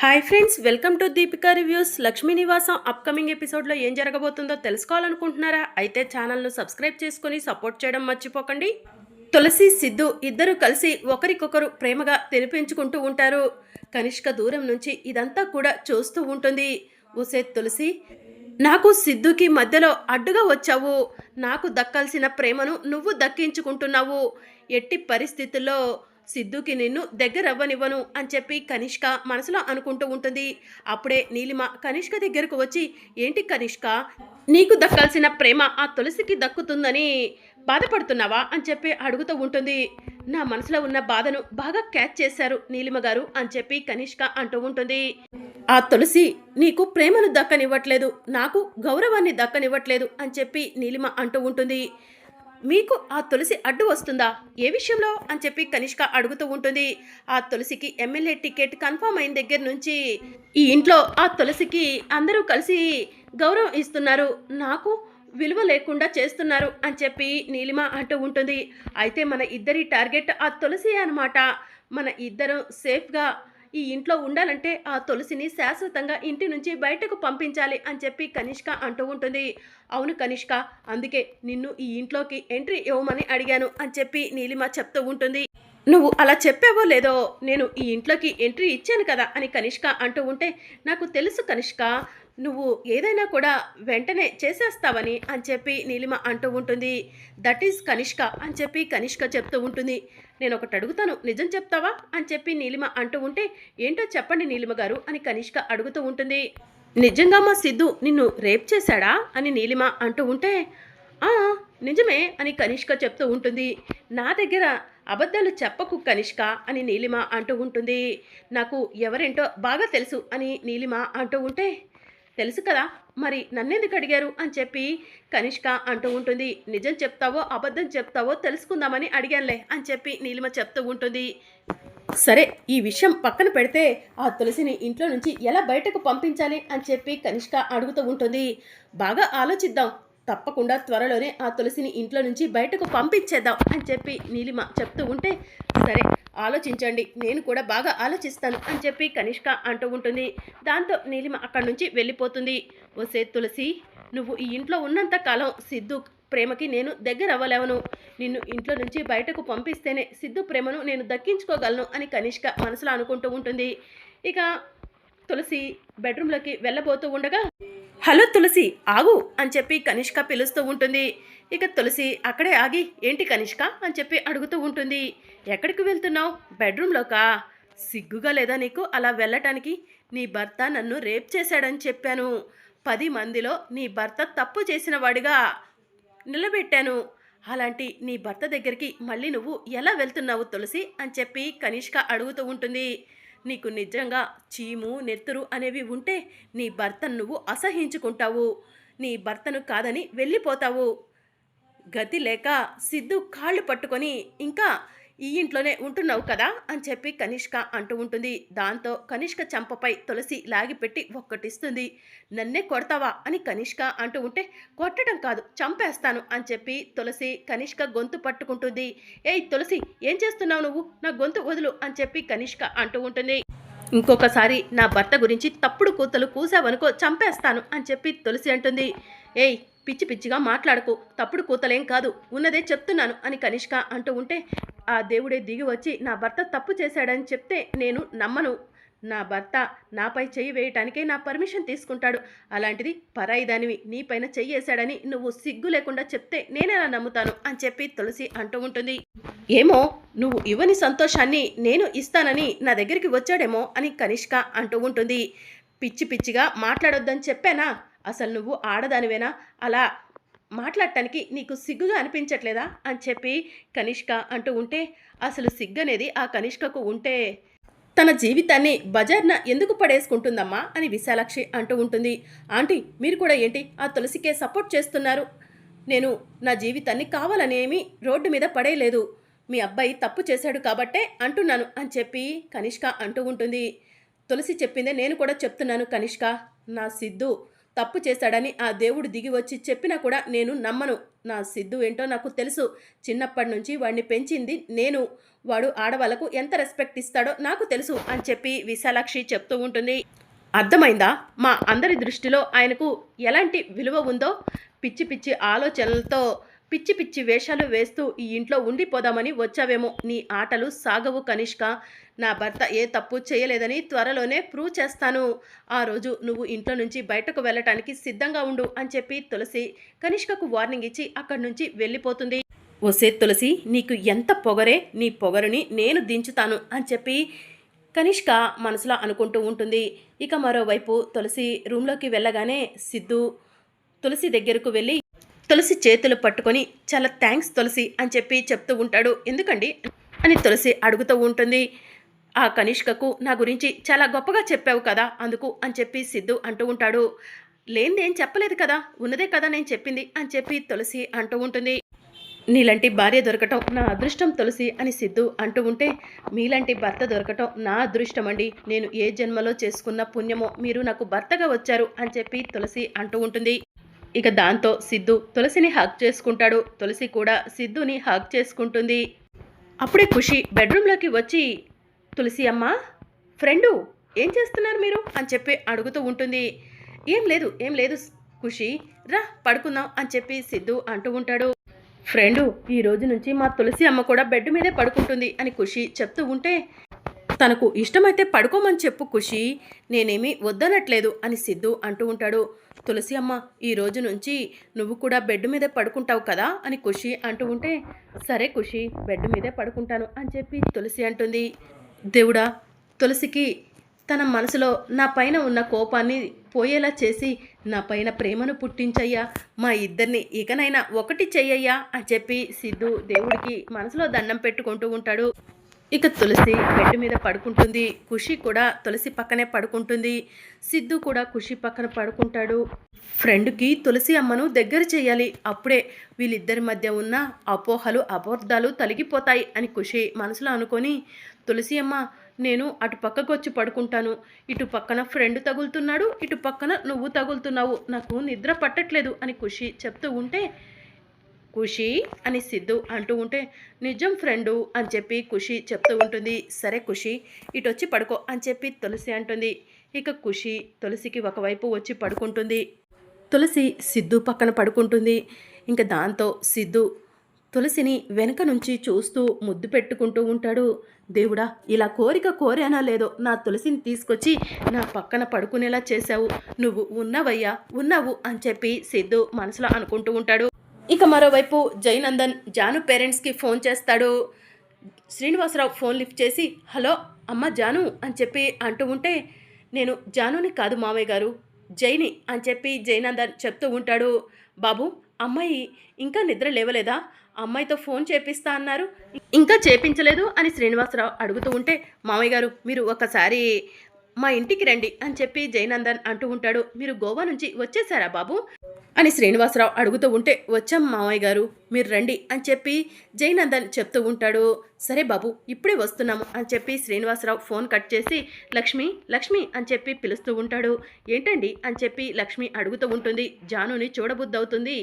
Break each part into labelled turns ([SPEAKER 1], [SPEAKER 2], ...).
[SPEAKER 1] Hi friends, welcome to Deepika reviews. Lakshmi నివాసం upcoming ఎపిసోడ్లో ఏం జరగబోతుందో తెలుసుకోవాలనుకుంటున్నారా? అయితే ఛానల్ను సబ్స్క్రైబ్ చేసుకుని సపోర్ట్ చేయడం మర్చిపోకండి. తులసి, సిద్ధు ఇద్దరు కలిసి ఒకరికొకరు ప్రేమగా తినిపించుకుంటూ ఉంటారు. కనిష్క దూరం నుంచి ఇదంతా కూడా చూస్తూ ఉంటుంది. ఉసే తులసి, నాకు సిద్ధుకి మధ్యలో అడ్డుగా వచ్చావు. నాకు దక్కాల్సిన ప్రేమను నువ్వు దక్కించుకుంటున్నావు. ఎట్టి పరిస్థితుల్లో సిద్ధుకి నిన్ను దగ్గరవ్వనివ్వను అని చెప్పి కనిష్క మనసులో అనుకుంటూ ఉంటుంది. అప్పుడే నీలిమ కనిష్క దగ్గరకు వచ్చి, ఏంటి కనిష్క, నీకు దక్కాల్సిన ప్రేమ ఆ తులసికి దక్కుతుందని బాధపడుతున్నావా అని చెప్పి అడుగుతూ ఉంటుంది. నా మనసులో ఉన్న బాధను బాగా క్యాచ్ చేశారు నీలిమ గారు అని చెప్పి కనిష్క అంటూ ఉంటుంది. ఆ తులసి నీకు ప్రేమను దక్కనివ్వట్లేదు, నాకు గౌరవాన్ని దక్కనివ్వట్లేదు అని చెప్పి నీలిమ అంటూ ఉంటుంది. మీకు ఆ తులసి అడ్డు వస్తుందా, ఏ విషయంలో అని చెప్పి కనిష్క అడుగుతూ ఉంటుంది. ఆ తులసికి ఎమ్మెల్యే టికెట్ కన్ఫర్మ్ అయిన దగ్గర నుంచి ఈ ఇంట్లో ఆ తులసికి అందరూ కలిసి గౌరవం ఇస్తున్నారు, నాకు విలువ లేకుండా చేస్తున్నారు అని చెప్పి నీలిమ అంటూ ఉంటుంది. అయితే మన ఇద్దరి టార్గెట్ ఆ తులసి అనమాట. మన ఇద్దరం సేఫ్గా ఈ ఇంట్లో ఉండాలంటే ఆ తులసిని శాశ్వతంగా ఇంటి నుంచి బయటకు పంపించాలి అని చెప్పి కనిష్క అంటూ ఉంటుంది. అవును కనిష్క, అందుకే నిన్ను ఈ ఇంట్లోకి ఎంట్రీ ఇవ్వమని అడిగాను అని చెప్పి నీలిమ చెప్తూ ఉంటుంది. నువ్వు అలా చెప్పావో లేదో, నేను ఈ ఇంట్లోకి ఎంట్రీ ఇచ్చాను కదా అని కనిష్క అంటూ ఉంటే, నాకు తెలుసు కనిష్క, నువ్వు ఏదైనా కూడా వెంటనే చేసేస్తావని అని చెప్పి నీలిమ అంటూ ఉంటుంది. దట్ ఈజ్ కనిష్క అని చెప్పి కనిష్క చెప్తూ ఉంటుంది. నేను ఒకటి అడుగుతాను, నిజం చెప్తావా అని చెప్పి నీలిమ అంటూ ఉంటే, ఏంటో చెప్పండి నీలిమ గారు అని కనిష్క అడుగుతూ ఉంటుంది. నిజంగా మా సిద్ధు నిన్ను రేప్ చేశాడా అని నీలిమ అంటూ ఉంటే, నిజమే అని కనిష్క చెప్తూ ఉంటుంది. నా దగ్గర అబద్ధాలు చెప్పకు కనిష్క అని నీలిమ అంటూ ఉంటుంది. నాకు ఎవరేంటో బాగా తెలుసు అని నీలిమ అంటూ ఉంటే, తెలుసు కదా, మరి నన్నెందుకు అడిగారు అని చెప్పి కనిష్క అంటూ ఉంటుంది. నిజం చెప్తావో అబద్ధం చెప్తావో తెలుసుకుందామని అడిగానులే అని చెప్పి నీలిమ చెప్తూ ఉంటుంది. సరే, ఈ విషయం పక్కన పెడితే ఆ తులసిని ఇంట్లో నుంచి ఎలా బయటకు పంపించాలి అని చెప్పి కనిష్క అడుగుతూ ఉంటుంది. బాగా ఆలోచిద్దాం, తప్పకుండా త్వరలోనే ఆ తులసిని ఇంట్లో నుంచి బయటకు పంపించేద్దాం అని చెప్పి నీలిమ చెప్తూ ఉంటే, సరే ఆలోచించండి, నేను కూడా బాగా ఆలోచిస్తాను అని చెప్పి కనిష్క అంటూ ఉంటుంది. దాంతో నీలిమ అక్కడి నుంచి వెళ్ళిపోతుంది. ఓసే తులసి, నువ్వు ఈ ఇంట్లో ఉన్నంత కాలం సిద్ధు ప్రేమకి నేను దగ్గర అవ్వలేవను. నిన్ను ఇంట్లో నుంచి బయటకు పంపిస్తేనే సిద్ధు ప్రేమను నేను దక్కించుకోగలను అని కనిష్క మనసులో అనుకుంటూ ఉంటుంది. ఇక తులసి బెడ్రూమ్లోకి వెళ్ళబోతూ ఉండగా, హలో తులసి ఆగు అని చెప్పి కనిష్క పిలుస్తూ ఉంటుంది. ఇక తులసి అక్కడే ఆగి, ఏంటి కనిష్క అని చెప్పి అడుగుతూ ఉంటుంది. ఎక్కడికి వెళ్తున్నావు? బెడ్రూమ్లోకా? సిగ్గుగా లేదా నీకు అలా వెళ్ళటానికి? నీ భర్త నన్ను రేప్ చేశాడని చెప్పాను. 10 మందిలో నీ భర్త తప్పు చేసిన వాడిగా నిలబెట్టాను. అలాంటి నీ భర్త దగ్గరికి మళ్ళీ నువ్వు ఎలా వెళ్తున్నావు తులసి అని చెప్పి కనిష్క అడుగుతూ ఉంటుంది. నీకు నిజంగా చీము నెత్తురు అనేవి ఉంటే నీ భర్తను నువ్వు అసహించుకుంటావు. నీ భర్తను కాదని వెళ్ళిపోతావు. గతి లేక సిద్ధు కాళ్ళు పట్టుకొని ఇంకా ఈ ఇంట్లోనే ఉంటున్నావు కదా అని చెప్పి కనిష్క అంటూ ఉంటుంది. దాంతో కనిష్క చంపపై తులసి లాగిపెట్టి ఒక్కటిస్తుంది. నన్నే కొడతావా అని కనిష్క అంటూ ఉంటే, కొట్టడం కాదు చంపేస్తాను అని చెప్పి తులసి కనిష్క గొంతు పట్టుకుంటుంది. ఏయ్ తులసి, ఏం చేస్తున్నావు నువ్వు? నా గొంతు వదులు అని చెప్పి కనిష్క అంటూ ఉంటుంది. ఇంకొకసారి నా భర్త గురించి తప్పుడు కూతలు కూసావనుకో చంపేస్తాను అని చెప్పి తులసి అంటుంది. ఏయ్ పిచ్చి పిచ్చిగా మాట్లాడకు, తప్పుడు కూతలేం కాదు, ఉన్నదే చెప్తున్నాను అని కనిష్క అంటూ ఉంటే, ఆ దేవుడే దిగి వచ్చి నా భర్త తప్పు చేశాడని చెప్తే నేను నమ్మను. నా భర్త నాపై చెయ్యి వేయటానికే నా పర్మిషన్ తీసుకుంటాడు. అలాంటిది పరాయి దానివి నీపైన చెయ్యి వేశాడని నువ్వు సిగ్గు లేకుండా చెప్తే నేనెలా నమ్ముతాను అని చెప్పి తులసి అంటూ ఉంటుంది. ఏమో, నువ్వు ఇవ్వని సంతోషాన్ని నేను ఇస్తానని నా దగ్గరికి వచ్చాడేమో అని కనిష్క అంటూ ఉంటుంది. పిచ్చి పిచ్చిగా మాట్లాడొద్దని చెప్పానా? అసలు నువ్వు ఆడదానివేనా? అలా మాట్లాడటానికి నీకు సిగ్గుగా అనిపించట్లేదా అని చెప్పి కనిష్క అంటూ ఉంటే, అసలు సిగ్గనేది ఆ కనిష్కకు ఉంటే తన జీవితాన్ని బజార్న ఎందుకు పడేసుకుంటుందమ్మా అని విశాలాక్షి అంటూ ఉంటుంది. ఆంటీ, మీరు కూడా ఏంటి ఆ తులసికే సపోర్ట్ చేస్తున్నారు? నేను నా జీవితాన్ని కావాలనేమి రోడ్డు మీద పడేయలేదు. మీ అబ్బాయి తప్పు చేశాడు కాబట్టే అంటున్నాను అని చెప్పి కనిష్క అంటూ ఉంటుంది. తులసి చెప్పిందే నేను కూడా చెప్తున్నాను కనిష్క. నా సిద్ధు తప్పు చేశాడని ఆ దేవుడు దిగి వచ్చి చెప్పినా కూడా నేను నమ్మను. నా సిద్ధు ఏంటో నాకు తెలుసు. చిన్నప్పటి నుంచి వాడిని పెంచింది నేను. వాడు ఆడవాళ్ళకు ఎంత రెస్పెక్ట్ ఇస్తాడో నాకు తెలుసు అని చెప్పి విశాలాక్షి చెప్తూ ఉంటుంది. అర్థమైందా? మా అందరి దృష్టిలో ఆయనకు ఎలాంటి విలువ ఉందో? పిచ్చి పిచ్చి ఆలోచనలతో పిచ్చి పిచ్చి వేషాలు వేస్తూ ఈ ఇంట్లో ఉండిపోదామని వచ్చావేమో. నీ ఆటలు సాగవు కనిష్క. నా భర్త ఏ తప్పు చేయలేదని త్వరలోనే ప్రూవ్ చేస్తాను. ఆ రోజు నువ్వు ఇంట్లో నుంచి బయటకు వెళ్ళటానికి సిద్ధంగా ఉండు అని చెప్పి తులసి కనిష్కకు వార్నింగ్ ఇచ్చి అక్కడి నుంచి వెళ్ళిపోతుంది. ఓసే తులసి, నీకు ఎంత పొగరే, నీ పొగరుని నేను దించుతాను అని చెప్పి కనిష్క మనసులో అనుకుంటూ ఉంటుంది. ఇక మరోవైపు తులసి రూమ్లోకి వెళ్ళగానే సిద్ధు తులసి దగ్గరకు వెళ్ళి తులసి చేతులు పట్టుకొని చాలా థ్యాంక్స్ తులసి అని చెప్పి చెప్తూ ఉంటాడు. ఎందుకండి అని తులసి అడుగుతూ ఉంటుంది. ఆ కనిష్కకు నా గురించి చాలా గొప్పగా చెప్పావు కదా అందుకు అని చెప్పి సిద్ధు అంటూ ఉంటాడు. లేనిదేం చెప్పలేదు కదా, ఉన్నదే కదా నేను చెప్పింది అని చెప్పి తులసి అంటూ ఉంటుంది. నీలాంటి భార్య దొరకటం నా అదృష్టం తులసి అని సిద్ధు అంటూ ఉంటే, మీలాంటి భర్త దొరకటం నా అదృష్టం అండి. నేను ఏ జన్మలో చేసుకున్న పుణ్యమో మీరు నాకు భర్తగా వచ్చారు అని చెప్పి తులసి అంటూ ఉంటుంది. ఇక దాంతో సిద్ధు తులసిని హగ్ చేసుకుంటాడు. తులసి కూడా సిద్ధుని హగ్ చేసుకుంటుంది. అప్పుడే ఖుషి బెడ్రూమ్లోకి వచ్చి, తులసి అమ్మ, ఫ్రెండు ఏం చేస్తున్నారు మీరు అని చెప్పి అడుగుతూ ఉంటుంది. ఏం లేదు ఖుషి, రా పడుకుందాం అని చెప్పి సిద్ధు అంటూ ఉంటాడు. ఫ్రెండు, ఈ రోజు నుంచి మా తులసి అమ్మ కూడా బెడ్ మీదే పడుకుంటుంది అని ఖుషి చెప్తూ ఉంటే, తనకు ఇష్టమైతే పడుకోమని చెప్పు ఖుషి, నేనేమీ వద్దనట్లేదు అని సిద్ధు అంటూ ఉంటాడు. తులసి అమ్మ, ఈ రోజు నుంచి నువ్వు కూడా బెడ్ మీదే పడుకుంటావు కదా అని ఖుషి అంటూ ఉంటే, సరే ఖుషి, బెడ్ మీదే పడుకుంటాను అని చెప్పి తులసి అంటుంది. దేవుడా, తులసికి తన మనసులో నా పైన ఉన్న కోపాన్ని పోయేలా చేసి నా పైన ప్రేమను పుట్టించయ్యా, మా ఇద్దరిని ఇకనైనా ఒకటి చెయ్యయ్యా అని చెప్పి సిద్ధు దేవుడికి మనసులో దండం పెట్టుకుంటూ ఉంటాడు. ఇక తులసి బెడ్ మీద పడుకుంటుంది. ఖుషి కూడా తులసి పక్కనే పడుకుంటుంది. సిద్ధు కూడా ఖుషి పక్కన పడుకుంటాడు. ఫ్రెండ్కి తులసి అమ్మను దగ్గర చేయాలి, అప్పుడే వీళ్ళిద్దరి మధ్య ఉన్న అపోహలు అబద్ధాలు తొలగిపోతాయి అని ఖుషి మనసులో అనుకొని, తులసి అమ్మ, నేను అటు పక్కకు వచ్చి పడుకుంటాను. ఇటు పక్కన ఫ్రెండ్ తగులుతున్నాడు, ఇటు పక్కన నువ్వు తగులుతున్నావు, నాకు నిద్ర పట్టట్లేదు అని ఖుషి చెప్తూ ఉంటే, ఖుషి అని సిద్ధు అంటూ ఉంటే, నిజం ఫ్రెండు అని చెప్పి ఖుషి చెప్తూ ఉంటుంది. సరే ఖుషి, ఇటు వచ్చి పడుకో అని చెప్పి తులసి అంటుంది. ఇక ఖుషి తులసికి ఒకవైపు వచ్చి పడుకుంటుంది. తులసి సిద్ధు పక్కన పడుకుంటుంది. ఇంకా దాంతో సిద్ధు తులసిని వెనక నుంచి చూస్తూ ముద్దు పెట్టుకుంటూ ఉంటాడు. దేవుడా, ఇలా కోరిక కోరానా లేదో నా తులసిని తీసుకొచ్చి నా పక్కన పడుకునేలా చేశావు, నువ్వు ఉన్నావయ్యా, ఉన్నావు అని చెప్పి సిద్ధు మనసులో అనుకుంటూ ఉంటాడు. ఇక మరోవైపు జయనందన్ జాను పేరెంట్స్కి ఫోన్ చేస్తాడు. శ్రీనివాసరావు ఫోన్ లిఫ్ట్ చేసి, హలో అమ్మ జాను అని చెప్పి అంటూ ఉంటే, నేను జానుని కాదు మామయ్య గారు, జైని అని చెప్పి జయనందన్ చెప్తూ ఉంటాడు. బాబు, అమ్మాయి ఇంకా నిద్ర లేవలేదా? అమ్మాయితో ఫోన్ చేపిస్తా అన్నారు, ఇంకా చేపించలేదు అని శ్రీనివాసరావు అడుగుతూ ఉంటే, మామయ్య గారు మీరు ఒకసారి మా ఇంటికి రండి అని చెప్పి జయనందన్ అంటూ ఉంటాడు. మీరు గోవా నుంచి వచ్చేసారా బాబు అని శ్రీనివాసరావు అడుగుతూ ఉంటే, వచ్చాం మామయ్య గారు, మీరు రండి అని చెప్పి జయనందన్ చెప్తూ ఉంటాడు. సరే బాబు, ఇప్పుడే వస్తున్నాము అని చెప్పి శ్రీనివాసరావు ఫోన్ కట్ చేసి, లక్ష్మి లక్ష్మి అని చెప్పి పిలుస్తూ ఉంటాడు. ఏంటండి అని చెప్పి లక్ష్మి అడుగుతూ ఉంటుంది. జానుని చూడబుద్దవుతుంది,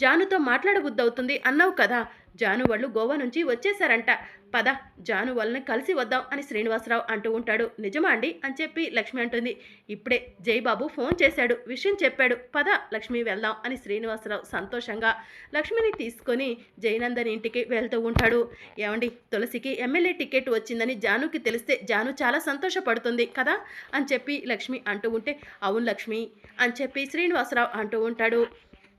[SPEAKER 1] జానుతో మాట్లాడబుద్దవుతుంది అన్నావు కదా, జాను వాళ్ళు గోవా నుంచి వచ్చేసారంట, పద జాను వాళ్ళని కలిసి వద్దాం అని శ్రీనివాసరావు అంటూ ఉంటాడు. నిజమా అండి అని చెప్పి లక్ష్మి అంటుంది. ఇప్పుడే జయబాబు ఫోన్ చేశాడు, విషయం చెప్పాడు, పద లక్ష్మి వెళ్దాం అని శ్రీనివాసరావు సంతోషంగా లక్ష్మిని తీసుకొని జయనందన్ ఇంటికి వెళ్తూ ఉంటాడు. ఏమండి, తులసికి ఎమ్మెల్యే టికెట్ వచ్చిందని జానుకి తెలిస్తే జాను చాలా సంతోషపడుతుంది కదా అని చెప్పి లక్ష్మి అంటూ ఉంటే, అవును లక్ష్మి అని చెప్పి శ్రీనివాసరావు అంటూ ఉంటాడు.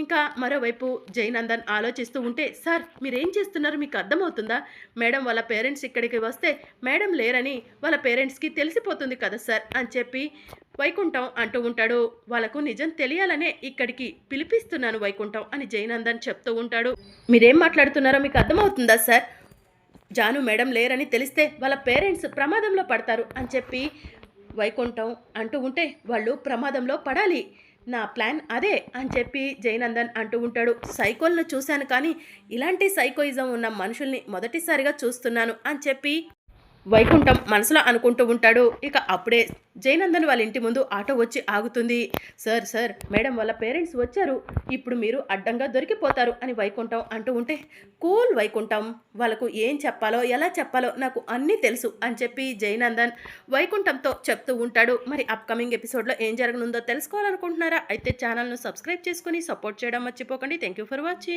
[SPEAKER 1] ఇంకా మరోవైపు జయనందన్ ఆలోచిస్తూ ఉంటే, సార్ మీరేం చేస్తున్నారు మీకు అర్థమవుతుందా? మేడం వాళ్ళ పేరెంట్స్ ఇక్కడికి వస్తే మేడం లేరని వాళ్ళ పేరెంట్స్కి తెలిసిపోతుంది కదా సార్ అని చెప్పి వైకుంఠం అంటూ ఉంటాడు. వాళ్ళకు నిజం తెలియాలనే ఇక్కడికి పిలిపిస్తున్నాను వైకుంఠం అని జయనందన్ చెప్తూ ఉంటాడు. మీరేం మాట్లాడుతున్నారో మీకు అర్థమవుతుందా సార్? జాను మేడం లేరని తెలిస్తే వాళ్ళ పేరెంట్స్ ప్రమాదంలో పడతారు అని చెప్పి వైకుంఠం అంటూ ఉంటే, వాళ్ళు ప్రమాదంలో పడాలి, నా ప్లాన్ అదే అని చెప్పి జయనందన్ అంటూ ఉంటాడు. సైకోలను చూశాను కానీ ఇలాంటి సైకోయిజం ఉన్న మనుషుల్ని మొదటిసారిగా చూస్తున్నాను అని చెప్పి వైకుంఠం మనసులో అనుకుంటూ ఉంటాడు. ఇక అప్పుడే జయనందన్ వాళ్ళ ఇంటి ముందు ఆటో వచ్చి ఆగుతుంది. సార్ సార్ మేడం వాళ్ళ పేరెంట్స్ వచ్చారు, ఇప్పుడు మీరు అడ్డంగా దొరికిపోతారు అని వైకుంఠం అంటూ ఉంటే, కూల్ వైకుంఠం, వాళ్ళకు ఏం చెప్పాలో ఎలా చెప్పాలో నాకు అన్నీ తెలుసు అని చెప్పి జయనందన్ వైకుంఠంతో చెప్తూ ఉంటాడు. మరి అప్కమింగ్ ఎపిసోడ్లో ఏం జరగనుందో తెలుసుకోవాలనుకుంటున్నారా? అయితే ఛానల్ను సబ్స్క్రైబ్ చేసుకుని సపోర్ట్ చేయడం మర్చిపోకండి. Thank you for watching.